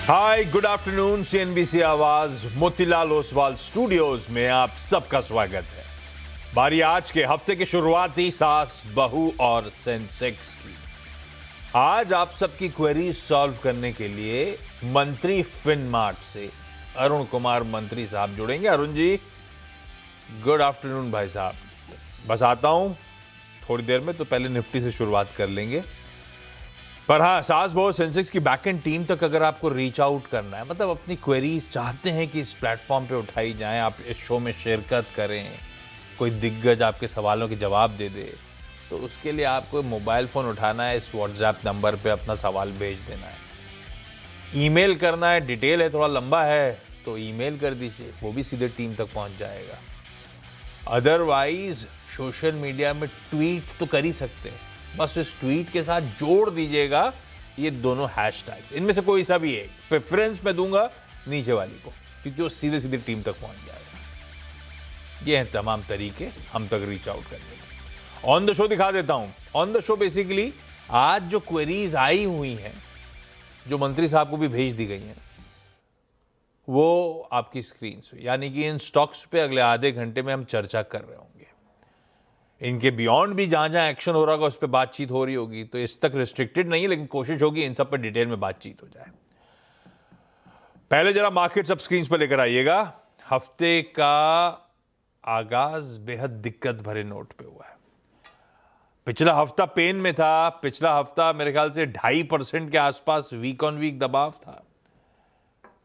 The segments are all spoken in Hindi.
हाय, गुड आफ्टरनून। सीएनबीसी आवाज मोतीलाल ओसवाल स्टूडियोज में आप सबका स्वागत है। बारी आज के हफ्ते की शुरुआती सास बहू और सेंसेक्स की। आज आप सबकी क्वेरी सॉल्व करने के लिए मंत्री फिनमार्ट से अरुण कुमार मंत्री साहब जुड़ेंगे। अरुण जी, गुड आफ्टरनून भाई साहब। बस आता हूं थोड़ी देर में, तो पहले निफ्टी से शुरुआत कर लेंगे। पर हाँ, सास बहू सेंसेक्स की बैकएंड टीम तक अगर आपको रीच आउट करना है, मतलब अपनी क्वेरीज चाहते हैं कि इस प्लेटफॉर्म पे उठाई जाएं, आप इस शो में शिरकत करें, कोई दिग्गज आपके सवालों के जवाब दे दे, तो उसके लिए आपको मोबाइल फ़ोन उठाना है, इस व्हाट्सएप नंबर पे अपना सवाल भेज देना है। ईमेल करना है, डिटेल है, थोड़ा लंबा है, तो ईमेल कर दीजिए, वो भी सीधे टीम तक पहुंच जाएगा। अदरवाइज सोशल मीडिया में ट्वीट तो कर ही सकते हैं, बस इस ट्वीट के साथ जोड़ दीजिएगा ये दोनों हैशटैग्स। इनमें से कोई सा भी एक प्रेफरेंस मैं दूंगा नीचे वाली को, क्योंकि वो सीधे सीधे टीम तक पहुंच जाएगा। ये हैं तमाम तरीके हम तक रीच आउट करने के। ऑन द शो दिखा देता हूं। ऑन द शो बेसिकली आज जो क्वेरीज आई हुई हैं, जो मंत्री साहब को भी भेज दी गई हैं, वो आपकी स्क्रीन पे, यानी कि इन स्टॉक्स पे अगले आधे घंटे में हम चर्चा कर रहे होंगे। इनके बियॉन्ड भी जहां जहां एक्शन हो रहा होगा उस पर बातचीत हो रही होगी, तो इस तक रिस्ट्रिक्टेड नहीं है, लेकिन कोशिश होगी इन सब पर डिटेल में बातचीत हो जाए। पहले जरा मार्केट सब स्क्रीन पर लेकर आइएगा। हफ्ते का आगाज बेहद दिक्कत भरे नोट पे हुआ है। पिछला हफ्ता पेन में था। पिछला हफ्ता मेरे ख्याल से 2.5% के आसपास वीक ऑन वीक दबाव था।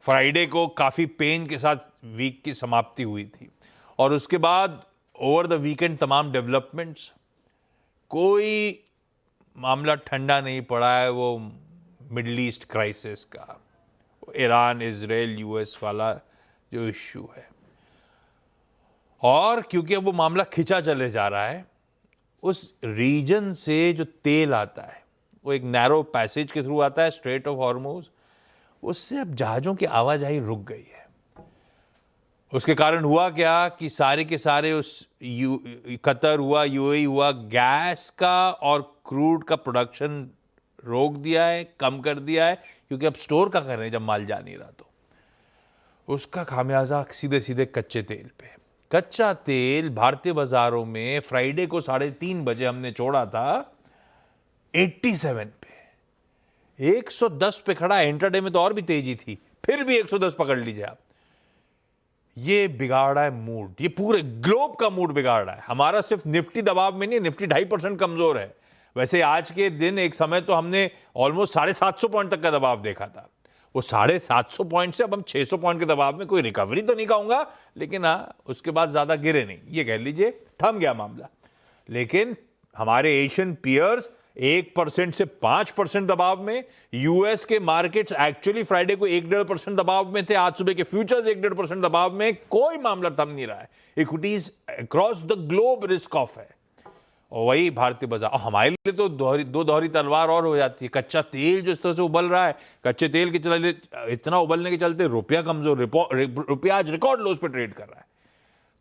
फ्राइडे को काफी पेन के साथ वीक की समाप्ति हुई थी, और उसके बाद ओवर द वीकेंड तमाम डेवलपमेंट्स, कोई मामला ठंडा नहीं पड़ा है। वो मिडिल ईस्ट क्राइसिस का, ईरान इजराइल यूएस वाला जो इश्यू है, और क्योंकि अब वो मामला खिंचा चले जा रहा है, उस रीजन से जो तेल आता है वो एक नैरो पैसेज के थ्रू आता है, स्ट्रेट ऑफ हॉर्मुज, उससे अब जहाजों की आवाजाही रुक गई है। उसके कारण हुआ क्या कि सारे के सारे कतर हुआ, यूएई हुआ, गैस का और क्रूड का प्रोडक्शन रोक दिया है, कम कर दिया है, क्योंकि अब स्टोर का कर रहे हैं जब माल जा नहीं रहा, तो उसका खामियाजा सीधे सीधे कच्चे तेल पे। कच्चा तेल भारतीय बाजारों में फ्राइडे को 3:30 बजे हमने छोड़ा था 87 पे, 110 पे खड़ा। इंट्राडे में तो और भी तेजी थी, फिर भी 110 पकड़ लीजिए आप। ये बिगाड़ा है मूड, ये पूरे ग्लोब का मूड बिगाड़ा है। हमारा सिर्फ निफ्टी दबाव में नहीं, निफ्टी 2.5% कमजोर है। वैसे आज के दिन एक समय तो हमने ऑलमोस्ट 750 पॉइंट तक का दबाव देखा था। वो 750 पॉइंट से अब हम 600 पॉइंट के दबाव में, कोई रिकवरी तो नहीं कहूंगा, लेकिन हाँ, उसके बाद ज्यादा गिरे नहीं, ये कह लीजिए थम गया मामला। लेकिन हमारे एशियन पियर्स 1% से 5% दबाव में, यूएस के मार्केट्स एक्चुअली फ्राइडे को 1-1.5% दबाव में थे, आज सुबह के फ्यूचर्स 1-1.5% दबाव में। कोई मामला थम नहीं रहा है। Equities across the globe risk of है, और वही भारतीय बाजार। और हमारे लिए तो दो दोहरी तलवार और हो जाती है। कच्चा तेल जो इस तरह से उबल रहा है, कच्चे तेल के चलते, इतना उबलने के चलते रुपया कमजोर, रुपया आज रिकॉर्ड लोज पे ट्रेड कर रहा है।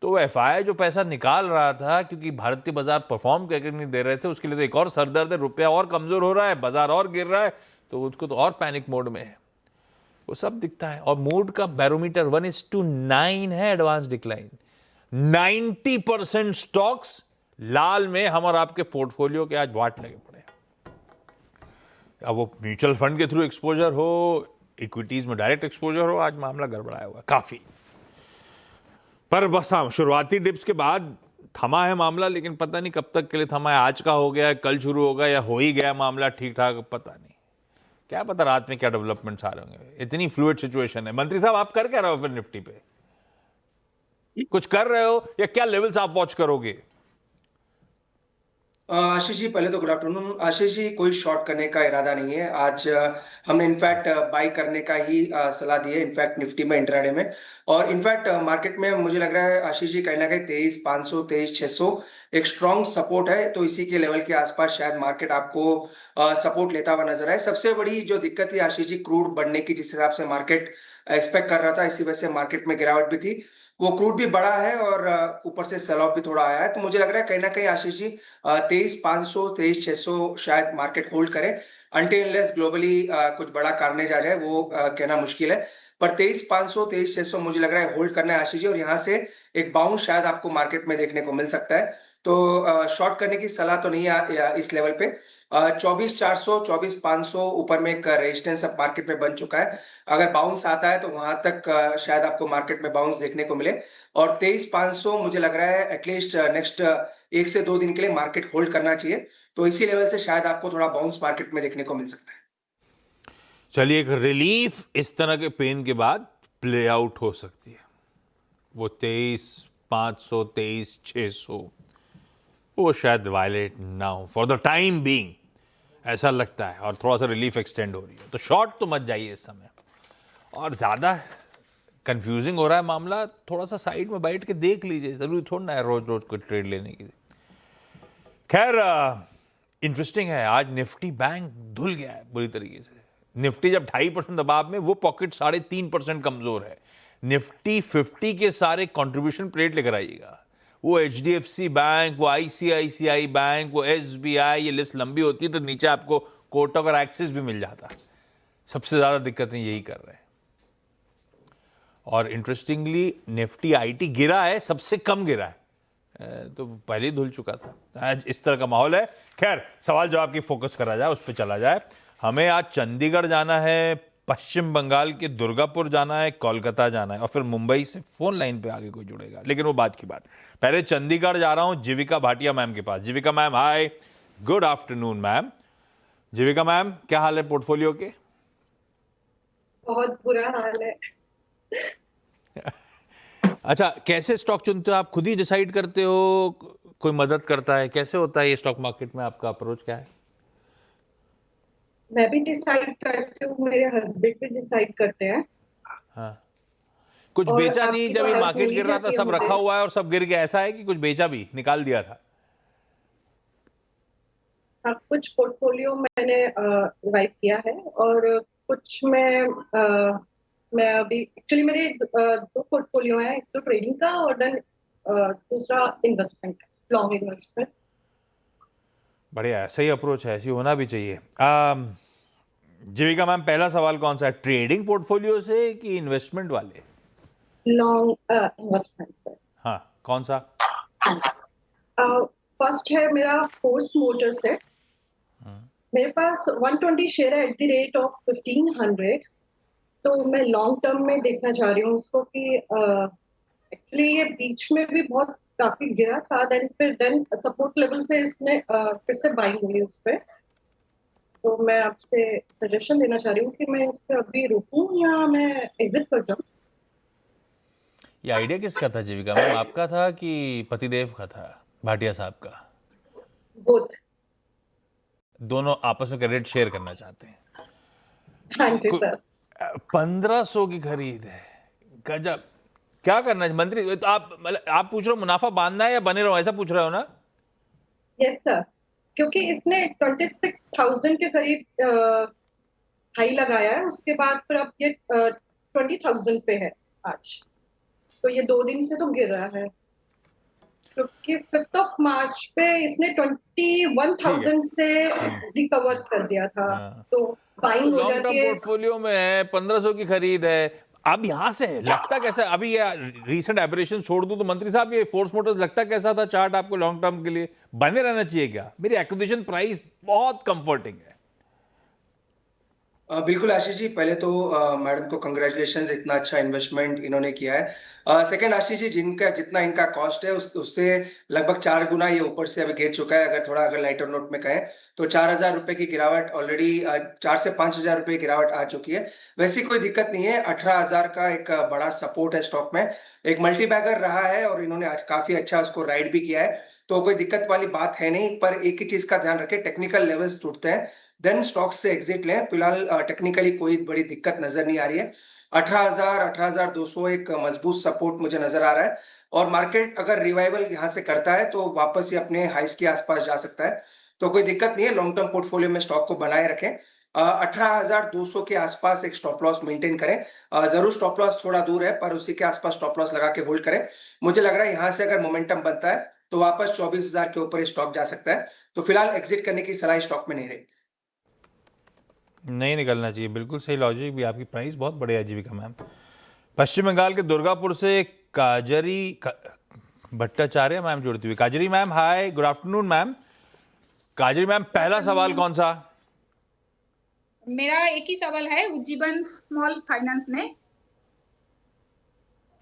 तो एफआई जो पैसा निकाल रहा था, क्योंकि भारतीय बाजार परफॉर्म करके नहीं दे रहे थे, उसके लिए तो एक और सरदर्द है। रुपया और कमजोर हो रहा है, बाजार और गिर रहा है, तो उसको तो और पैनिक मोड में है। वो सब दिखता है। और मूड का बैरोमीटर 1:9 है, एडवांस डिक्लाइन। 90% स्टॉक्स लाल में हम और आपके पोर्टफोलियो के आज वाट लगे पड़े। अब वो म्यूचुअल फंड के थ्रू एक्सपोजर हो, इक्विटीज में डायरेक्ट एक्सपोजर हो, आज मामला गड़बड़ाया हुआ काफी। पर बस हाँ, शुरुआती डिप्स के बाद थमा है मामला, लेकिन पता नहीं कब तक के लिए थमा है। आज का हो गया, कल शुरू होगा, या हो ही गया मामला ठीक ठाक, पता नहीं। क्या पता रात में क्या डेवलपमेंट्स आ रहे होंगे। इतनी फ्लूइड सिचुएशन है। मंत्री साहब, आप कर क्या रहे हो फिर निफ्टी पे? कुछ कर रहे हो, या क्या लेवल्स आप वॉच करोगे? आशीष जी, पहले तो गुड आफ्टरनून। आशीष जी, कोई शॉर्ट करने का इरादा नहीं है आज। हमने इनफैक्ट बाई करने का ही सलाह दी है, इनफैक्ट निफ्टी में, इंट्राडे में। और इनफैक्ट मार्केट में मुझे लग रहा है आशीष जी, कहीं ना कहीं 23,500 23,600 एक स्ट्रॉन्ग सपोर्ट है, तो इसी के लेवल के आसपास शायद मार्केट आपको सपोर्ट लेता हुआ नजर आए। सबसे बड़ी जो दिक्कत है आशीष जी, क्रूड बढ़ने की, जिस हिसाब से मार्केट एक्सपेक्ट कर रहा था, इसी वजह से मार्केट में गिरावट भी थी। वो क्रूड भी बढ़ा है और ऊपर से सेल ऑफ भी थोड़ा आया है, तो मुझे लग रहा है कहीं न कहीं आशीष जी 23,500 23,600 शायद मार्केट होल्ड करे अनटिल अनलेस ग्लोबली कुछ बड़ा कार्नेज आ जाए, वो कहना मुश्किल है। पर 23,500 23,600 मुझे लग रहा है होल्ड करना है आशीष जी, और यहाँ से एक बाउंस शायद आपको मार्केट में देखने को मिल सकता है। तो शॉर्ट करने की सलाह तो नहीं इस लेवल पे। 24,400 24,500 ऊपर में एक रेजिस्टेंस अब मार्केट में बन चुका है। अगर बाउंस आता है तो वहां तक शायद आपको मार्केट में बाउंस देखने को मिले, और 23,500 मुझे लग रहा है एटलीस्ट नेक्स्ट 1 से 2 दिन के लिए मार्केट होल्ड करना चाहिए। तो इसी लेवल से शायद आपको थोड़ा बाउंस मार्केट में देखने को मिल सकता है। चलिए, एक रिलीफ इस तरह के पेन के बाद प्ले आउट हो सकती है। वो 23,500 23,600 वो शायद वायलेट ना हो फॉर द टाइम बीइंग, ऐसा लगता है, और थोड़ा सा रिलीफ एक्सटेंड हो रही है, तो शॉर्ट तो मत जाइए इस समय। और ज़्यादा कंफ्यूजिंग हो रहा है मामला, थोड़ा सा साइड में बैठ के देख लीजिए, ज़रूरी थोड़ा ना है रोज रोज कोई ट्रेड लेने की। खैर, इंटरेस्टिंग है, आज निफ्टी बैंक धुल गया है बुरी तरीके से। निफ्टी जब 2.5% दबाव में, वो पॉकेट 3.5% कमजोर है। निफ्टी 50 के सारे कंट्रीब्यूशन प्लेट लेकर आइएगा। वो HDFC बैंक, वो ICICI बैंक, वो SBI, ये लिस्ट लंबी होती है तो नीचे आपको कोटक और एक्सिस भी मिल जाता है। सबसे ज्यादा दिक्कतें यही कर रहे हैं। और इंटरेस्टिंगली निफ्टी IT गिरा है, सबसे कम गिरा है, तो पहले ही धुल चुका था। आज इस तरह का माहौल है। खैर, सवाल जवाब की फोकस करा जाए, उस पर चला जाए। हमें आज चंडीगढ़ जाना है, पश्चिम बंगाल के दुर्गापुर जाना है, कोलकाता जाना है, और फिर मुंबई से फोन लाइन पे आगे कोई जुड़ेगा, लेकिन वो बात की बात। पहले चंडीगढ़ जा रहा हूं जीविका भाटिया मैम के पास। जीविका ma'am, hi, good afternoon ma'am. जीविका मैम, क्या हाल है पोर्टफोलियो के? बहुत बुरा हाल है। अच्छा, कैसे स्टॉक चुनते हो आप? खुद ही डिसाइड करते हो, कोई मदद करता है? कैसे होता है ये स्टॉक मार्केट में, आपका अप्रोच क्या है? मैं भी डिसाइड करती हूँ, मेरे हस्बैंड भी डिसाइड करते हैं। हाँ, कुछ और बेचा नहीं आपकी जब तो ये हेल्प मार्केट मिल ही गिर रहा था? जाती है सब मुझे। रखा हुआ है और सब गिर गया, ऐसा है कि कुछ बेचा भी, निकाल दिया था? हाँ, कुछ पोर्टफोलियो मैंने वाइप किया है, और कुछ मैं अभी एक्चुअली मेरे 2 पोर्टफोलियो हैं, एक तो ट्रेडिंग का और देन दूसरा इन्वेस्टमेंट, लॉन्ग इन्वेस्टमेंट। बढ़िया है, सही अप्रोच है, ऐसी होना भी चाहिए। जीविका मैम, पहला सवाल कौन सा है, ट्रेडिंग पोर्टफोलियो से कि इन्वेस्टमेंट वाले? Long investment. हाँ, कौन सा? फर्स्ट है मेरा फोर्स मोटर्स है। मेरे पास 120 शेयर है एट द रेट ऑफ 1500। तो मैं लॉन्ग टर्म में देखना चाह रही हूँ उसको कि एक्चुअली ये बीच में भी बहुत काफी गिरा था, देन सपोर्ट लेवल से इसने फिर से बाइंग हुई उस पे। तो मैं आपसे सजेशन देना चाह रही हूँ कि मैं इस पे अभी रुकूं या मैं एग्जिट कर जाऊं। ये आइडिया किसका था जीविका मैम, आपका था कि पतिदेव का था, भाटिया साहब का? बोथ। दोनों आपस में क्रेडिट शेयर करना चाहते हैं। हाँ जी सर। 1500 की खरीद है, गजब। क्या करना है मंत्री? तो आप मतलब आप पूछ रहे हो मुनाफा बांधना है या बने रहो, ऐसा पूछ रहे हो ना? यस सर, क्योंकि इसने 26,000 के करीब हाई लगाया है, उसके बाद फिर अब ये 20,000 पे है आज। तो ये 2 दिन से तो गिर रहा है, क्योंकि 5th ऑफ मार्च पे इसने 21,000 से रिकवर कर दिया था। हाँ। तो तो बाइंग हो लॉन्ग जाती टर्म है। पोर्टफोलियो में है, 1500 की खरीद है। अब यहां से लगता कैसा, अभी ये रीसेंट एबरेशन छोड़ दूं तो मंत्री साहब, ये फोर्स मोटर्स लगता कैसा था चार्ट आपको लॉन्ग टर्म के लिए? बने रहना चाहिए क्या? मेरी एक्विजिशन प्राइस बहुत कंफर्टिंग है। बिल्कुल आशीष जी, पहले तो मैडम को कंग्रेचुलेशंस, इतना अच्छा इन्वेस्टमेंट इन्होंने किया है। सेकंड आशीष जी, जिनका जितना इनका कॉस्ट है उससे लगभग 4 गुना ये ऊपर से अभी गिर चुका है। अगर लाइटर नोट में कहें तो 4,000 रुपए की गिरावट ऑलरेडी, 4 से 5,000 रुपए की गिरावट आ चुकी है। वैसी कोई दिक्कत नहीं है, 18,000 का एक बड़ा सपोर्ट है स्टॉक में। एक मल्टी बैगर रहा है और इन्होंने आज काफी अच्छा उसको राइड भी किया है, तो कोई दिक्कत वाली बात है नहीं। पर एक ही चीज का ध्यान रखें, टेक्निकल लेवल्स टूटते हैं देन स्टॉक से एग्जिट लें। फिलहाल टेक्निकली कोई बड़ी दिक्कत नजर नहीं आ रही है। 18,000 18,200 एक मजबूत सपोर्ट मुझे नजर आ रहा है, और मार्केट अगर रिवाइवल यहाँ से करता है तो वापस ही अपने हाइस के आसपास जा सकता है। तो कोई दिक्कत नहीं है, लॉन्ग टर्म पोर्टफोलियो में स्टॉक को बनाए रखें। 18,200 के आसपास एक स्टॉप लॉस मेंटेन करें। जरूर स्टॉप लॉस थोड़ा दूर है, पर उसी के आसपास स्टॉप लॉस लगा के होल्ड करें। मुझे लग रहा है यहाँ से अगर मोमेंटम बनता है तो वापस 24,000 के ऊपर स्टॉक जा सकता है। तो फिलहाल एग्जिट करने की सलाह स्टॉक में नहीं रही। नहीं निकलना चाहिए, बिल्कुल सही लॉजिक भी। आपकी प्राइस बहुत बढ़िया है जीविका मैम। पश्चिम बंगाल के दुर्गापुर से भट्टाचार्य मैम जुड़ती हुई। Kajari ma'am hi, good afternoon ma'am. Kajari ma'am, पहला सवाल कौन सा? मेरा एक ही सवाल है उज्जीवन स्मॉल फाइनेंस में।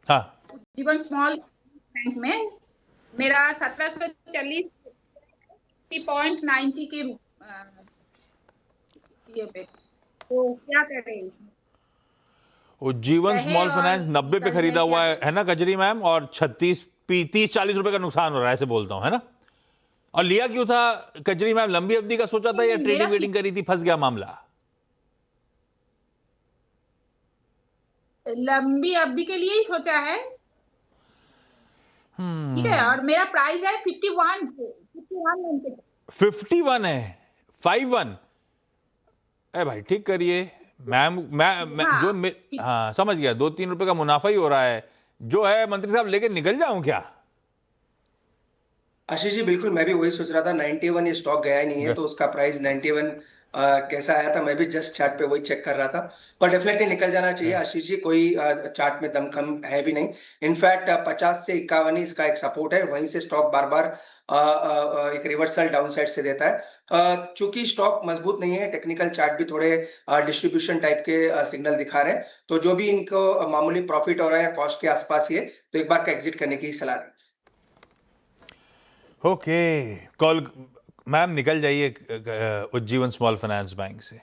हाँ, उज्जीवन स्मॉल बैंक में मेरा 1740.90 के ये पे, तो क्या कर रहे हैं इसमें? उज्जीवन स्मॉल फाइनेंस 90 पे खरीदा हुआ है ना कजरी मैम, और 30-40 रुपए का नुकसान हो रहा है, ऐसे बोलता हूं, है ना? और लिया क्यों था कजरी मैम? लंबी अवधि का सोचा था या ट्रेडिंग वेडिंग करी थी, फंस गया मामला? लंबी अवधि के लिए ही सोचा है। ठीक है, और मेरा प्राइस है 51 है 51। ए भाई ठीक करिए मैम। मैं हाँ, जो हाँ समझ गया, 2-3 रुपए का मुनाफा ही हो रहा है जो है। मंत्री साहब लेके निकल जाऊं क्या? आशीष जी बिल्कुल, मैं भी वही सोच रहा था। 91 ये स्टॉक गया ही नहीं है, तो उसका प्राइस 91 कैसा आया था, मैं भी जस्ट चार्ट पे वही चेक कर रहा था। पर डेफिनेटली निकल जाना चाहिए आशीष जी, कोई चार्ट में दमखम है भी नहीं। इनफैक्ट 50 से 51 ही इसका एक सपोर्ट है, वहीं से स्टॉक बार बार एक रिवर्सल डाउन साइड से देता है। चूंकि स्टॉक मजबूत नहीं है, टेक्निकल चार्ट भी थोड़े डिस्ट्रीब्यूशन टाइप के सिग्नल दिखा रहे हैं, तो जो भी इनको मामूली प्रॉफिट हो रहा है कॉस्ट के आसपास ही है, तो एक बार का एग्जिट करने की सलाह है। ओके कॉल मैम, निकल जाइए उज्जीवन स्मॉल फाइनेंस बैंक से।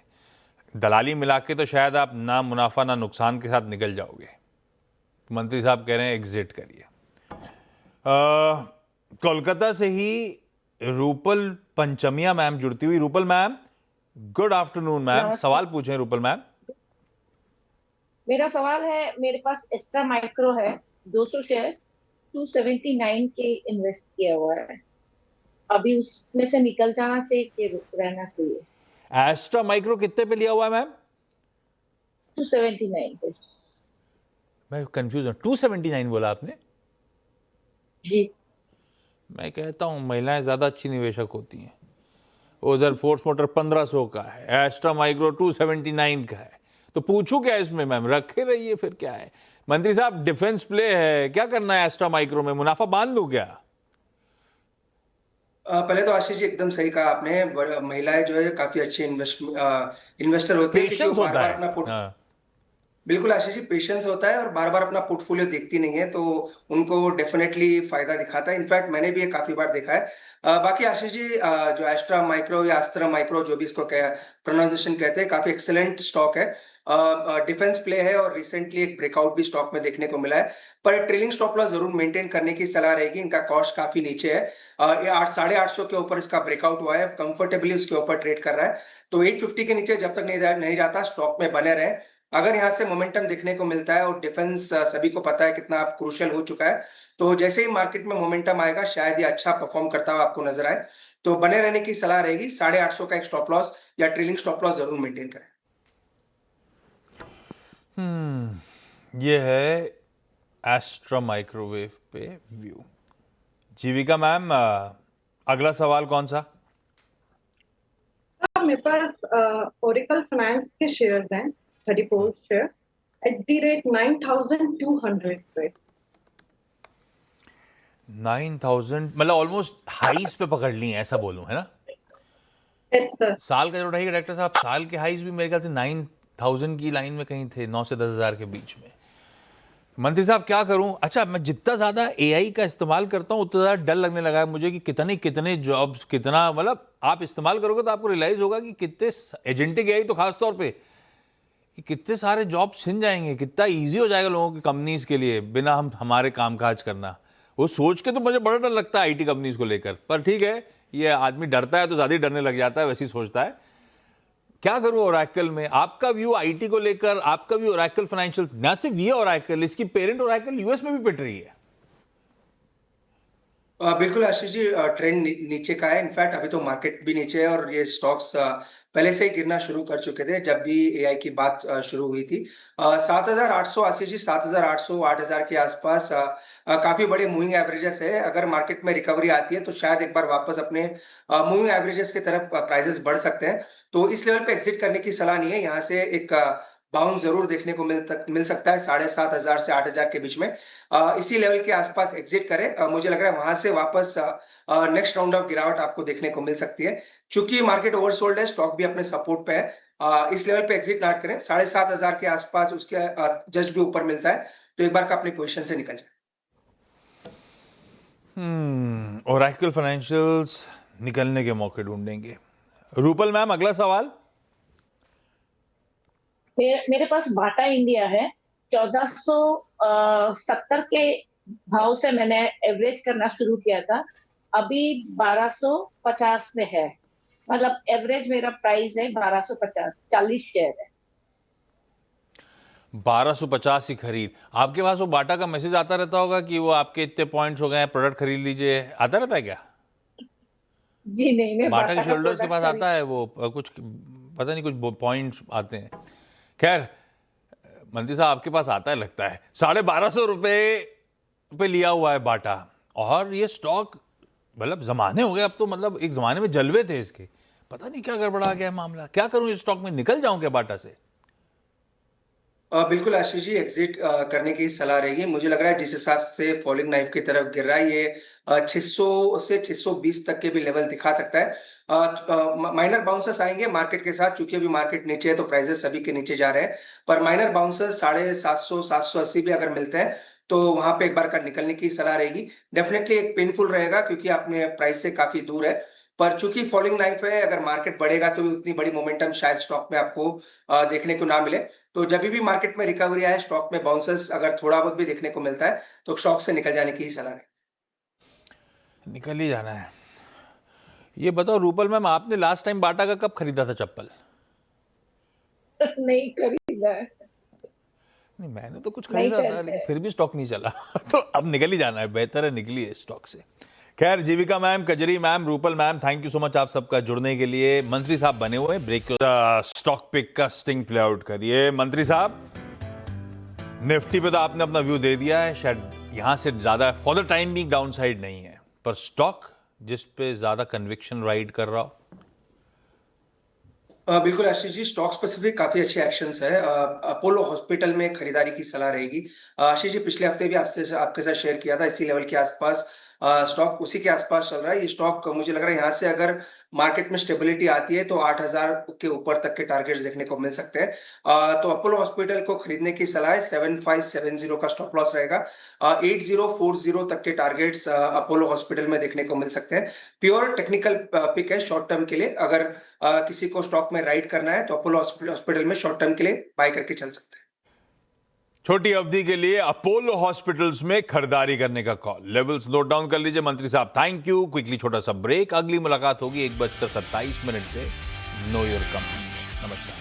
दलाली मिला के तो शायद आप ना मुनाफा ना नुकसान के साथ निकल जाओगे। मंत्री साहब कह रहे हैं एग्जिट करिए। कोलकाता से ही रूपल पंचमिया मैम जुड़ती हुई। Rupal ma'am, good afternoon ma'am. सवाल पूछें रूपल मैम। मेरा सवाल है, मेरे पास एस्ट्रा माइक्रो है 200 शेयर 279 के इन्वेस्ट किया हुआ है, अभी उसमें से निकल जाना चाहिए कि रहना चाहिए? एस्ट्रा माइक्रो कितने पे लिया हुआ है मैम? 279 पे। मैं कंफ्यूज हूं, 279 बोला आपने? जी। मैं कहता हूं महिलाएं ज्यादा अच्छी निवेशक होती हैं। उधर फोर्स मोटर 1500 का है, एस्ट्रा माइक्रो 279 का है, तो पूछू क्या इसमें मैम? रखे रहिए फिर क्या है। मंत्री साहब डिफेंस प्ले है, क्या करना है एस्ट्रा माइक्रो में? मुनाफा बांध लूं क्या? पहले तो आशीष जी एकदम सही कहा आपने। महिलाएं जो है काफी अच्छी इन्वेस्टर होती है, क्योंकि वो बार बार अपना बिल्कुल आशीष जी, पेशेंस होता है और बार बार अपना पोर्टफोलियो देखती नहीं है, तो उनको डेफिनेटली फायदा दिखाता है। इनफैक्ट मैंने भी ये काफी बार देखा है। बाकी आशीष जी, जो एस्ट्रा माइक्रो या अस्त्रा माइक्रो जो भी इसको प्रोनाउंसिएशन कहते हैं, काफी एक्सेलेंट स्टॉक है। डिफेंस प्ले है और रिसेंटली एक ब्रेकआउट भी स्टॉक में देखने को मिला है, पर ट्रेलिंग स्टॉप लॉस जरूर मेंटेन करने की सलाह रहेगी। इनका कॉस्ट काफी नीचे है, 850 के ऊपर इसका ब्रेकआउट हुआ है, कंफर्टेबली उसके ऊपर ट्रेड कर रहा है। तो 850 के नीचे जब तक नहीं जाता, स्टॉक में बने रहे। अगर यहाँ से मोमेंटम देखने को मिलता है, और डिफेंस सभी को पता है कितना क्रूशियल हो चुका है, तो जैसे ही मार्केट में मोमेंटम आएगा शायद ये अच्छा परफॉर्म करता हुआ आपको नजर आए, तो बने रहने की सलाह रहेगी। 850 का एक स्टॉप लॉस या ट्रेलिंग स्टॉप लॉस जरूर मेंटेन करें। ये है एस्ट्रा माइक्रोवेव पे व्यू। जीविका मैम, अगला सवाल कौन सा? मेरे पास ओरेकल फाइनेंस के शेयर्स हैं 34 शेयर्स एट द रेट 9,200 पे। 9,000 मतलब ऑलमोस्ट हाईज पे पकड़ ली है, ऐसा बोलूं, है ना? Yes sir. साल का जो रही डायरेक्टर साहब, साल के हाईज भी मेरे ख्याल से 9,000 की लाइन में कहीं थे, 9 से 10,000 के बीच में। मंत्री साहब क्या करूं? अच्छा, मैं जितना ज्यादा एआई का इस्तेमाल करता हूं उतना ज्यादा डर लगने लगा है मुझे कि कितने जॉब्स, कितना मतलब आप इस्तेमाल करोगे तो आपको रियलाइज होगा कि कितने एजेंटिक एआई, तो खास तौर पे कि कितने सारे जॉब छिन जाएंगे, कितना ईजी हो जाएगा लोगों की कंपनीज के लिए बिना हमारे कामकाज करना। वो सोच के तो मुझे बड़ा डर लगता है आईटी कंपनीज को लेकर। पर ठीक है, ये आदमी डरता है तो ज्यादा ही डरने लग जाता है, वैसे ही सोचता है। क्या करूं ओरेकल में? आपका व्यू आईटी को लेकर, आपका व्यू ओरेकल फाइनेंशियल, ना सिर्फ ये ओरेकल, इसकी पेरेंट ओरेकल यूएस में भी पिट रही है। बिल्कुल आशीष जी, ट्रेंड नीचे का है। इनफैक्ट अभी तो मार्केट भी नीचे है और ये स्टॉक्स पहले से ही गिरना शुरू कर चुके थे जब भी एआई की बात शुरू हुई थी। 7,800 आशीष जी, 7,800 8,000 के आसपास काफी बड़े मूविंग एवरेजेस है। अगर मार्केट में रिकवरी आती है तो शायद एक बार वापस अपने मूविंग एवरेजेस की तरफ प्राइजेस बढ़ सकते हैं। तो इस लेवल पे एग्जिट करने की सलाह नहीं है। यहाँ से एक बाउंस जरूर देखने को मिल सकता है 7,500 से 8,000 के बीच में। इसी लेवल के आसपास एग्जिट करें। मुझे लग रहा है वहां से वापस नेक्स्ट राउंड ऑफ गिरावट आपको देखने को मिल सकती है। चूंकि मार्केट ओवरसोल्ड है, स्टॉक भी अपने सपोर्ट पे है। इस लेवल पे एग्जिट ना करें। 7,500 के आसपास उसके जस्ट भी ऊपर मिलता है तो एक बार का अपनी पोजीशन से निकल जाए। ओरेकल फाइनेंशियल्स निकलने के मौके ढूंढेंगे। रूपल मैम, अगला सवाल। मेरे पास बाटा इंडिया है। 1470 के भाव से मैंने एवरेज करना शुरू किया था, अभी 1250 में है। मतलब एवरेज मेरा प्राइस है 1250, 40 शेयर है। 1250 की खरीद। आपके पास वो बाटा का मैसेज आता रहता होगा कि वो आपके इतने पॉइंट्स हो गए हैं, प्रोडक्ट खरीद लीजिए, आता रहता है क्या? जी नहीं, मैं बाटा के का शोल्डर्स के पास प्रोडक्ट आता है वो कुछ, पता नहीं, कुछ पॉइंट्स आते हैं। खैर, मंत्री साहब आपके पास आता है लगता है। 1,250 रुपए पे लिया हुआ है बाटा, और ये स्टॉक मतलब जमाने हो गए अब तो, मतलब एक जमाने में जलवे थे इसके, पता नहीं क्या गड़बड़ा गया है मामला। क्या करूं, इस स्टॉक में निकल जाऊं क्या बाटा से? बिल्कुल आशीष जी, एग्जिट करने की सलाह रहेगी। मुझे लग रहा है जिस हिसाब से फॉलिंग नाइफ की तरफ गिर रहा है, ये 600 से 620 तक के भी लेवल दिखा सकता है। माइनर बाउंसर्स आएंगे मार्केट के साथ, चूंकि अभी मार्केट नीचे है तो प्राइसेस सभी के नीचे जा रहे हैं। पर माइनर बाउंसर्स 750 780 भी अगर मिलते हैं तो वहां पे एक बार का निकलने की सलाह रहेगी। डेफिनेटली एक पेनफुल रहेगा क्योंकि आपने प्राइस से काफी दूर है। पर चूंकि फॉलिंग नाइफ है, अगर मार्केट बढ़ेगा तो उतनी बड़ी मोमेंटम शायद स्टॉक में आपको देखने को ना मिले। तो जब भी मार्केट में रिकवरी आए, स्टॉक में बाउंसर्स अगर थोड़ा बहुत भी देखने को मिलता है तो स्टॉक से निकल जाने की ही सलाह है। निकल ही जाना है। ये बताओ रूपल मैम, आपने लास्ट टाइम बाटा का कब खरीदा था चप्पल? नहीं खरीदा है। नहीं, मैंने तो कुछ नहीं खरीदा था करते। लेकिन फिर भी स्टॉक नहीं चला तो अब निकल ही जाना है, बेहतर है निकली है स्टॉक से। खैर, Jeevika ma'am, Kajri ma'am, Rupal ma'am, thank you so much आप सबका जुड़ने के लिए। मंत्री साहब बने हुए, ब्रेक स्टॉक पिक का स्टिंग प्ले आउट करिए। मंत्री साहब, निफ्टी पे तो आपने अपना व्यू दे दिया है, शायद यहां से ज्यादा फॉर द टाइम भी डाउन साइड नहीं है, पर स्टॉक जिस पे ज्यादा कन्विक्शन राइड कर रहा हो? बिल्कुल आशीष जी, स्टॉक स्पेसिफिक काफी अच्छे एक्शंस है। अपोलो हॉस्पिटल में खरीदारी की सलाह रहेगी। आशीष जी, पिछले हफ्ते भी आपके साथ शेयर किया था, इसी लेवल के आसपास स्टॉक उसी के आसपास चल रहा है। ये स्टॉक मुझे लग रहा है यहाँ से अगर मार्केट में स्टेबिलिटी आती है तो 8,000 के ऊपर तक के टारगेट्स देखने को मिल सकते हैं। तो अपोलो हॉस्पिटल को खरीदने की सलाह है। 7570 का स्टॉप लॉस रहेगा। 8040 तक के टारगेट्स अपोलो हॉस्पिटल में देखने को मिल सकते हैं। प्योर टेक्निकल पिक है शॉर्ट टर्म के लिए। अगर किसी को स्टॉक में राइड करना है तो अपोलो हॉस्पिटल में शॉर्ट टर्म के लिए बाय करके चल सकते हैं। छोटी अवधि के लिए अपोलो हॉस्पिटल्स में खरीदारी करने का कॉल। लेवल्स नोट डाउन कर लीजिए। मंत्री साहब, थैंक यू। क्विकली छोटा सा ब्रेक, अगली मुलाकात होगी 1:27 पे। Know your company. नमस्कार।